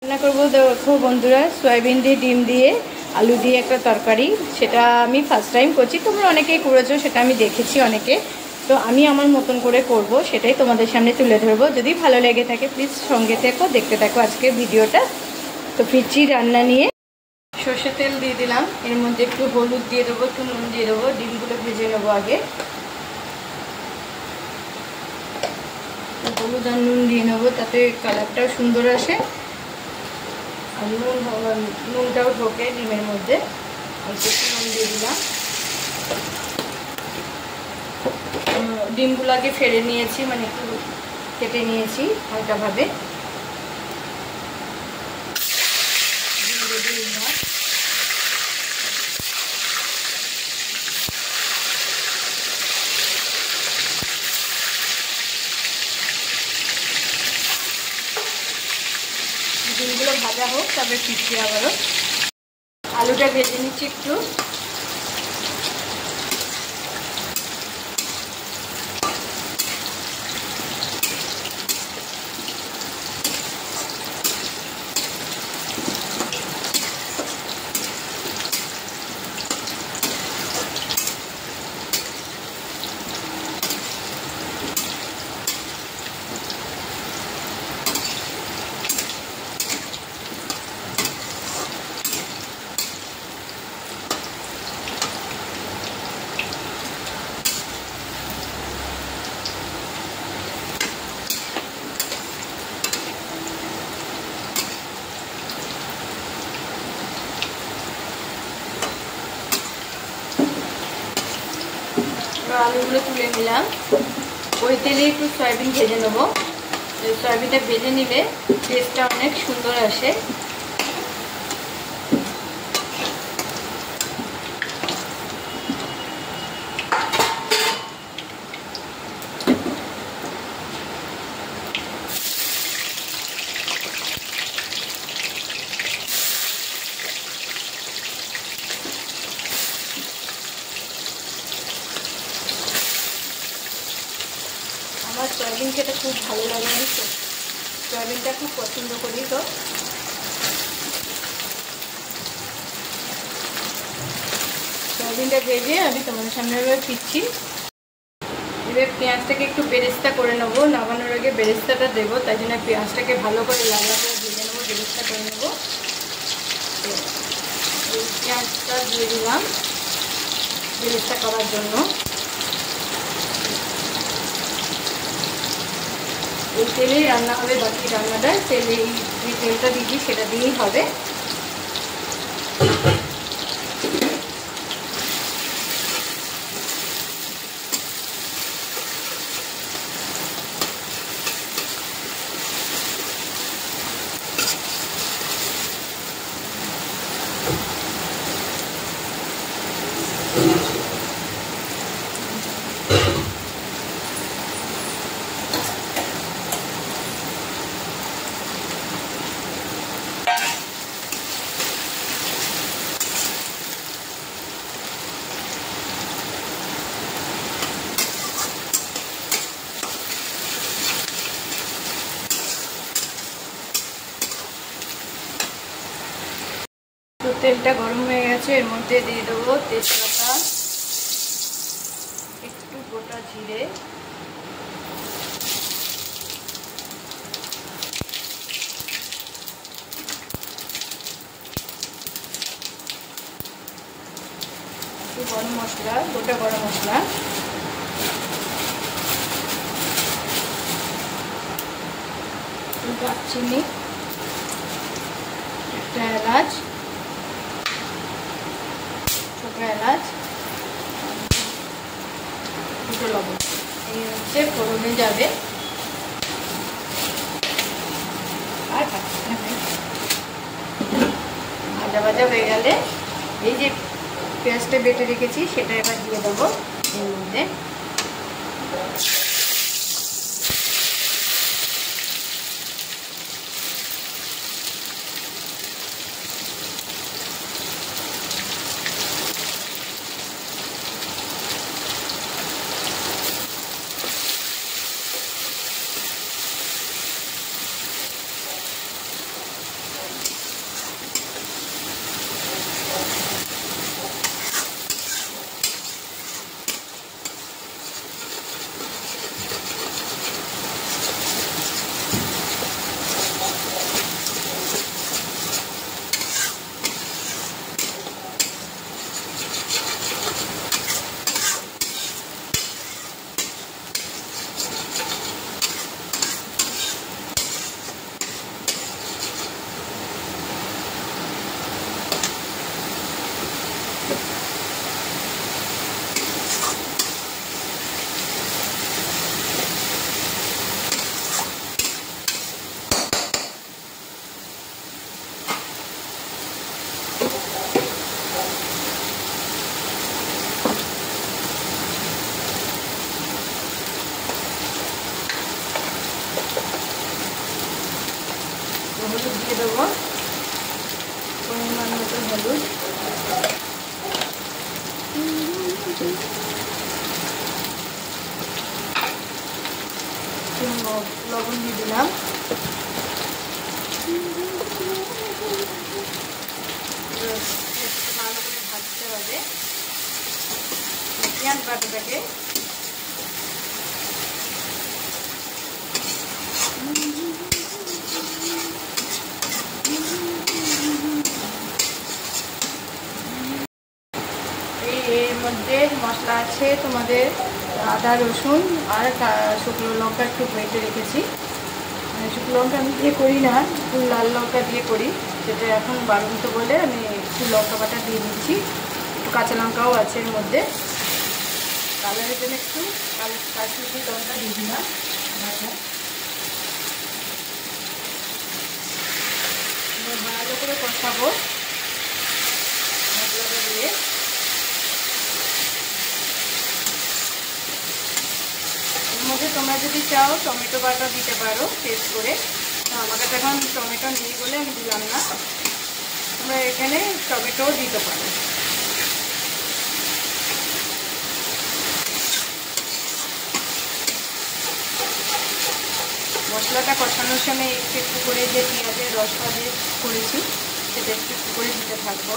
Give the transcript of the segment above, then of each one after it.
রান্না করবো দেখো বন্ধুরা, সয়াবিন দিয়ে ডিম দিয়ে আলু দিয়ে একটা তরকারি। সেটা আমি ফার্স্ট টাইম করছি, তোমরা অনেকেই করেছো, সেটা আমি দেখেছি অনেকে। তো আমি আমার মতন করে করব, সেটাই তোমাদের সামনে তুলে ধরবো। যদি ভালো লেগে থাকে প্লিজ সঙ্গে থেকো, দেখতে থাকো আজকের ভিডিওটা। তো ফিরছি রান্না নিয়ে। সর্ষের তেল দিয়ে দিলাম, এর মধ্যে একটু হলুদ দিয়ে দেবো, একটু নুন দিয়ে দেবো। ডিমগুলো ভেজে নেবো আগে। হলুদ আর নুন দিয়ে নেবো, তাতে কালারটাও সুন্দর আসে আর নুনটাও ঢোকে ডিমের মধ্যে। অল্প একটু নুন দিয়ে দিলাম। ডিমগুলো আগে ফেড়ে নিয়েছি, মানে একটু কেটে নিয়েছি হালকাভাবে। ডিমগুলো ভাজা হোক, তবে ফিরছি আবারও। আলুটা ভেজে নিচ্ছি একটু। আলুগুলো তুলে নিলাম। ওই তেলে একটু সয়াবিন ভেজে নেবো। সয়াবিনটা ভেজে নিলে টেস্টটা অনেক সুন্দর আসে। আমার সয়াবিন খেতে খুব ভালো লাগে, আমি তো সয়াবিনটা খুব পছন্দ করি। তো সয়াবিনটা ভেজে আমি তোমাদের সামনে এবার ফিরছি। এবার পেঁয়াজটাকে একটু বেরেস্তা করে নেবো। নামানোর আগে বেরেস্তাটা দেবো, তাই জন্য পেঁয়াজটাকে ভালো করে লাল করে ভেজে নেবো, বেরেস্তা করে নেবো। এই পেঁয়াজটা দিয়ে দিলাম বেরেস্তা করার জন্য। এই তেলেই রান্না হবে, বাকি রান্নাটা তেলে এই তেলটা দিয়েছি সেটা দিয়েই হবে। তেলটা গরম হয়ে গেছে, এর মধ্যে দিয়ে দেবো তেজপাতা, একটু গোটা জিরে, একটু গরম মশলা, গোটা গরম মশলা, একটু দারচিনি, একটা এলাচ, এলাচ, দুটো লবণ। এই হচ্ছে ফোড়নে যাবে। আর ভাজা ভাজা হয়ে গেলে এই যে পেঁয়াজটা বেটে রেখেছি সেটা এবার দিয়ে দেবো এর মধ্যে। হলুদ, লবণ দিয়ে দিলাম, ভালো করে ভাজতে হবে পেঁয়াজ বাটাটাকে। এর মধ্যে মশলা আছে তোমাদের আদা রসুন আর শুকনো লঙ্কা একটু বেটে রেখেছি। শুকনো লঙ্কা আমি দিয়ে করি না, একটু লাল লঙ্কা দিয়ে করি, যেটা এখন বাড়ন্ত বলে আমি একটু লঙ্কা বাটা দিয়ে দিচ্ছি। একটু কাঁচা লঙ্কাও আছে এর মধ্যে, কালারের জন্য একটু কাশ্মীরি লঙ্কা দিয়ে দিলাম। ভালো করে কষাবো মশলাটা দিয়ে। এর মধ্যে তোমরা যদি চাও টমেটো বাটা দিতে পারো টেস্ট করে, আমার কাছে এখন টমেটো নেই বলে আমি দিলাম না, তোমরা এখানে টমেটোও দিতে পারো। মশলাটা কষানোর সময় একটু একটু করে যে পেঁয়াজের রসটা দিয়ে করেছি সেটা একটু একটু করে দিতে থাকবো।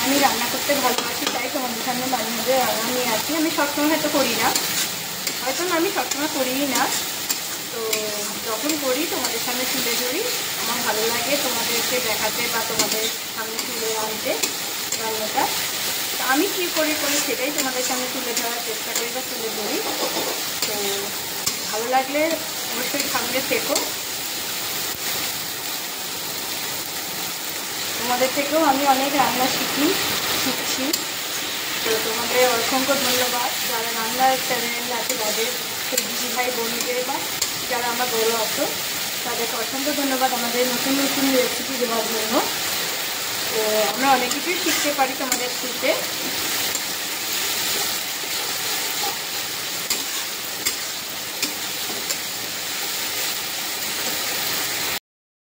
আমি রান্না করতে ভালোবাসি, তাই তোমাদের সামনে মাঝে মাঝে রান্না নিয়ে আসি। আমি সবসময় হয়তো করি না, আমি সবসময় করিই না, তো যখন করি তোমাদের সামনে তুলে ধরি। আমার ভালো লাগে তোমাদেরকে দেখাতে বা তোমাদের সামনে তুলে আনতে রান্নাটা। তো আমি কী করি সেটাই তোমাদের সামনে তুলে ধরার চেষ্টা করি বা তুলে ধরি। তো ভালো লাগলে অবশ্যই সামনে থেকো, তোমাদের থেকেও আমি অনেক রান্না শিখছি। তো তোমাদের অসংখ্য ধন্যবাদ যারা রান্নার চ্যানেল আছে তাদের, সেই দিদি ভাই বোনদের বা যারা আমার বড়ো আছো তাদেরকে অসংখ্য ধন্যবাদ আমাদের নতুন নতুন রেসিপি দেওয়ার জন্য। তো আমরা অনেক কিছুই শিখতে পারি তোমাদের থেকে।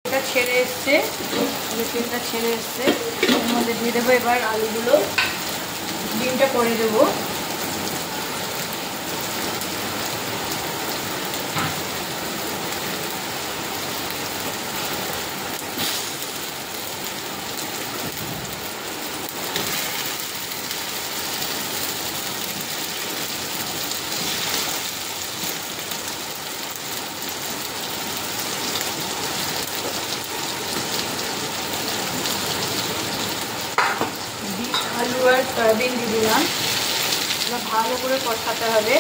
এটা ছেড়ে এসছে, তেলটা ছেড়ে এসছে, এর মধ্যে দিয়ে দেবো এবার আলুগুলো, ডিমটা করে দেবো। আলু আর সয়াবিন দিয়ে দিলাম, ভালো করে কষাতে হবে।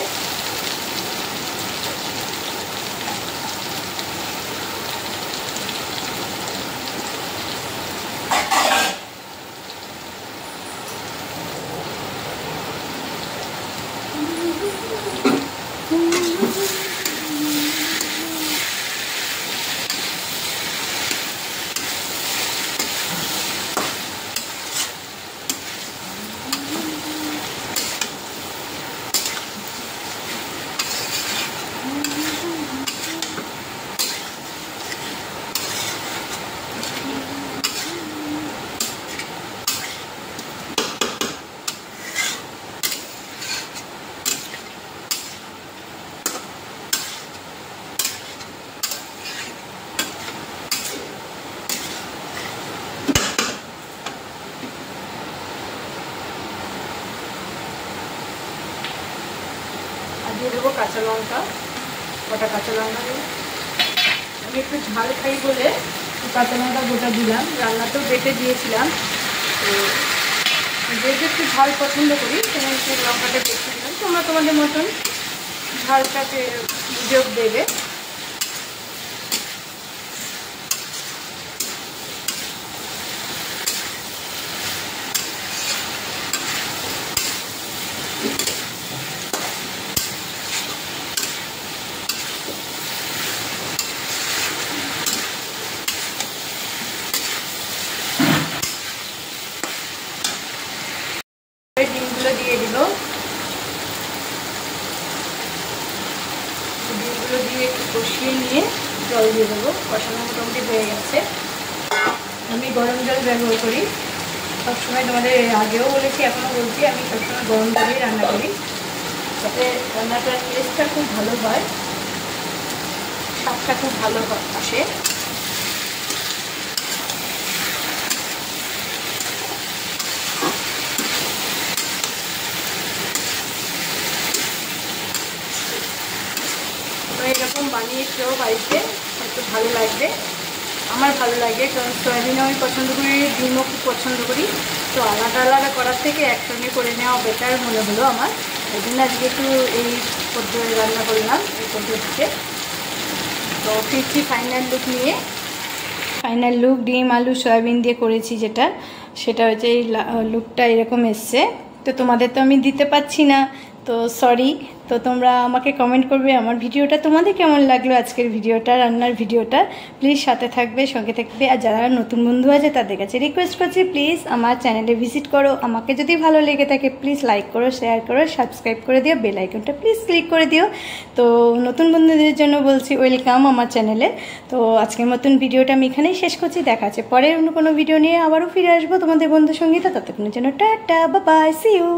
দিয়ে দেবো কাঁচা লঙ্কা, গোটা কাঁচা লঙ্কা দিয়ে। আমি একটু ঝাল খাই বলে কাঁচা লঙ্কা গোটা দিলাম, রান্নাতেও বেটে দিয়েছিলাম। তো যেহেতু একটু ঝাল পছন্দ করি সেখানে একটু লঙ্কাটা বেটে দিলাম, তোমরা তোমাদের মতন ঝালটাকে যোগ দেবে। এগুলো দিয়ে একটু কষিয়ে নিয়ে জল দিয়ে দেবো। কষানো মোটামুটি হয়ে গেছে। আমি গরম জল ব্যবহার করি সবসময়, তোমাদের আগেও বলেছি এখনও বলছি, আমি সবসময় গরম জলেই রান্না করি, যাতে রান্নাটার টেস্টটা খুব ভালো হয়, স্বাদটা খুব ভালো আসে। এরকম বানিয়ে খেয়েও বাড়িতে একটু ভালো লাগবে, আমার ভালো লাগে, কারণ সয়াবিনও আমি পছন্দ করি, ডিমও খুব পছন্দ করি। তো আলাদা আলাদা করার থেকে একসঙ্গে করে নেওয়া বেটার মনে হলো আমার, এই জন্য আজকে একটু এই পদ্ধতি রান্না করলাম, এই পদ্ধতিতে। তো ফিরছি ফাইনাল লুক নিয়ে। ফাইনাল লুক ডিম আলু সয়াবিন দিয়ে করেছি যেটা, সেটা হচ্ছে এই লুকটা এরকম এসছে। তো তোমাদের তো আমি দিতে পারছি না, তো সরি। তো তোমরা আমাকে কমেন্ট করবে আমার ভিডিওটা তোমাদের কেমন লাগলো, আজকের ভিডিওটা, রান্নার ভিডিওটা। প্লিজ সাথে থাকবে, সঙ্গে থাকবে। আর যারা নতুন বন্ধু আছে তাদের কাছে রিকোয়েস্ট করছি, প্লিজ আমার চ্যানেলে ভিজিট করো। আমাকে যদি ভালো লেগে থাকে প্লিজ লাইক করো, শেয়ার করো, সাবস্ক্রাইব করে দিও, বেল আইকনটা প্লিজ ক্লিক করে দিও। তো নতুন বন্ধুদের জন্য বলছি ওয়েলকাম আমার চ্যানেলে। তো আজকের মতন ভিডিওটা আমি এখানেই শেষ করছি। দেখা আছে পরে অন্য কোনো ভিডিও নিয়ে আবারও ফিরে আসবো তোমাদের বন্ধু সঙ্গীতা। ততক্ষণের জন্য tata, bye bye, see you.